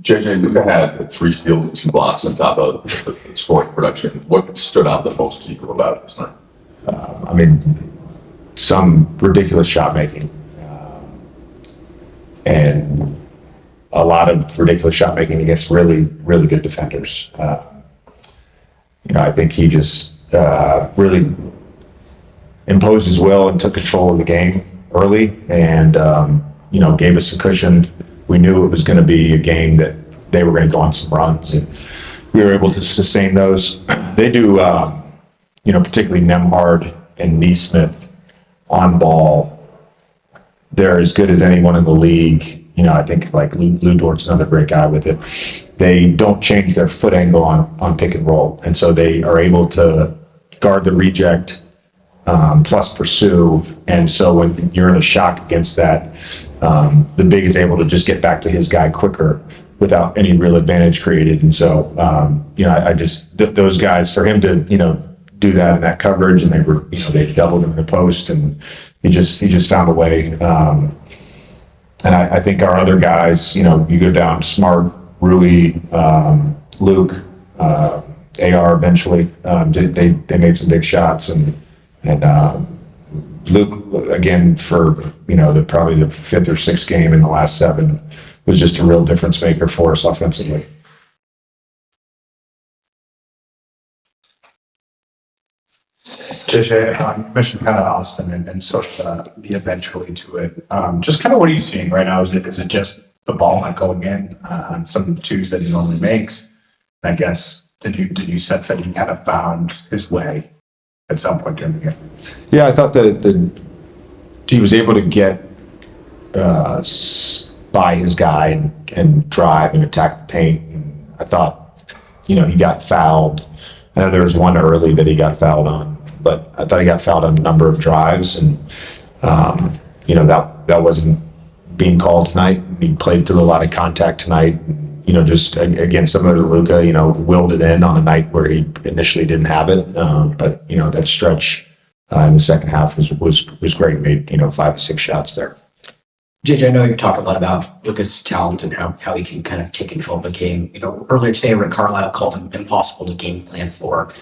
JJ, Luka had 3 steals and 2 blocks on top of the scoring production. What stood out the most to you about this night? Some ridiculous shot making, and a lot of ridiculous shot making against really, really good defenders. I think he just really imposed his will and took control of the game early, and gave us a cushion. We knew it was going to be a game that they were going to go on some runs, and we were able to sustain those. They do, particularly Nemhard and Neesmith on ball. They're as good as anyone in the league. I think like Lou Dort's another great guy with it. They don't change their foot angle on pick and roll, and so they are able to guard the reject plus pursue. And so when you're in a shock against that, the big is able to just get back to his guy quicker without any real advantage created. And so, those guys, for him to, do that in that coverage, and they doubled him in the post, and he just found a way. And I think our other guys, you go down Smart, Rui, Luke, AR eventually, they made some big shots, and Luke, again, for probably the 5th or 6th game in the last 7, was just a real difference maker for us offensively. JJ, you mentioned kind of Austin and sort of the eventually to it. Just kind of what are you seeing right now? Is it just the ball not going in on some of the twos that he normally makes? And I guess did you sense that he kind of found his way at some point during the game? Yeah, I thought that he was able to get by his guy and drive and attack the paint. And I thought, he got fouled. I know there was one early that he got fouled on, but I thought he got fouled on a number of drives, and that wasn't being called tonight. He played through a lot of contact tonight. Just again, similar to Luka, willed it in on a night where he initially didn't have it. But that stretch in the second half was great. Made 5 or 6 shots there. JJ, I know you've talked a lot about Luka's talent and how he can kind of take control of the game. Earlier today, Rick Carlisle called him impossible to game plan for.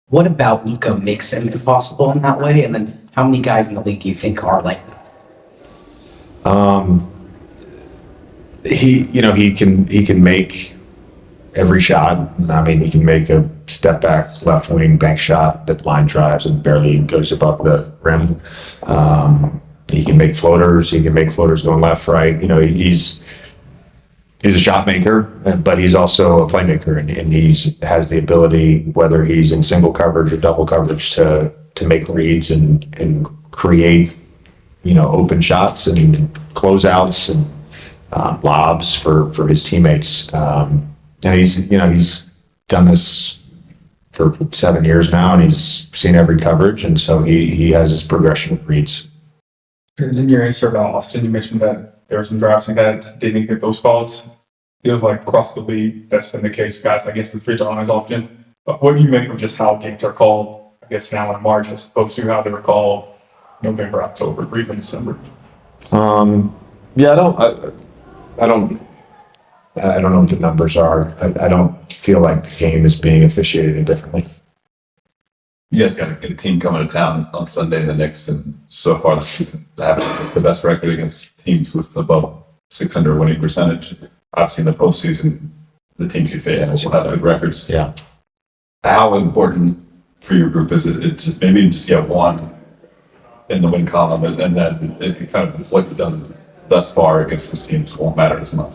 What about Luka makes him impossible in that way? And then how many guys in the league do you think are like that? He can make every shot. He can make a step back left wing bank shot that line drives and barely goes above the rim. He can make floaters. He can make floaters going left, right. He's a shot maker, but he's also a playmaker, and he has the ability, whether he's in single coverage or double coverage, to make reads and create, open shots and closeouts and lobs for his teammates. And he's done this for 7 years now, and he's seen every coverage, and so he has his progression of reads. In your answer about Austin, you mentioned that there were some drafts that didn't get those calls. Feels like across the league, that's been the case. Guys, I guess, the free throw lines often. But what do you make of just how games are called, I guess, now in March as opposed to how they were called November, October, or even December? Yeah, I don't know what the numbers are. I don't feel like the game is being officiated indifferently. You guys got a good team coming to town on Sunday, the Knicks, and so far they have the best record against teams with above 600 winning percentage. Obviously, in the postseason, the teams you face will have good records. Yeah. How important for your group is it just maybe just get one in the win column, and then it kind of what you've done thus far against those teams won't matter as much?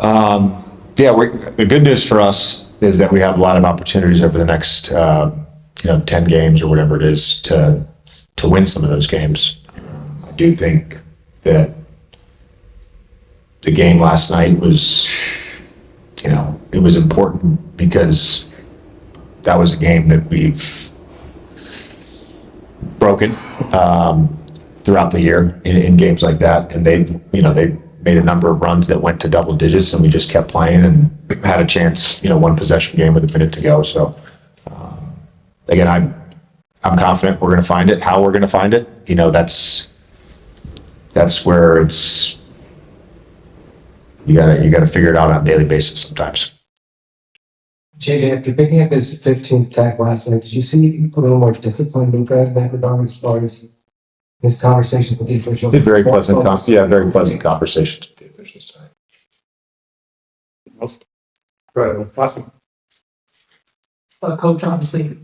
The good news for us is that we have a lot of opportunities over the next 10 games or whatever it is to win some of those games. I do think that the game last night was, it was important because that was a game that we've broken throughout the year in games like that. And they made a number of runs that went to double digits, and we just kept playing and had a chance, one possession game with a minute to go. So, again, I'm confident we're going to find it. How we're going to find it, that's where it's you gotta figure it out on a daily basis sometimes. JJ, after picking up his 15th tag last night, did you see a little more discipline, Luka, in that regard as far as his conversations with the officials? Very pleasant conversations with the officials tonight. Coach, obviously,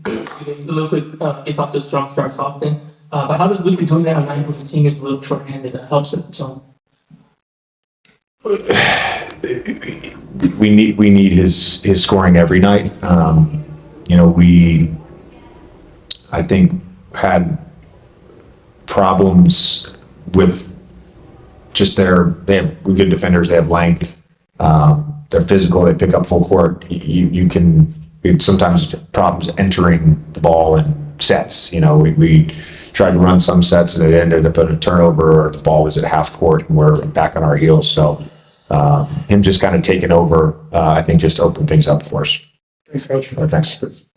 Luka gets off to strong starts often. But how does Luka doing that on night when the team is a little short-handed helps him? So we need his scoring every night. I think had problems with just they have good defenders, they have length, they're physical, they pick up full court. You can sometimes problems entering the ball in sets. We tried to run some sets and it ended up in a turnover, or the ball was at half court and we're back on our heels. So him just kind of taking over, I think just opened things up for us. Thanks, Coach. Thanks.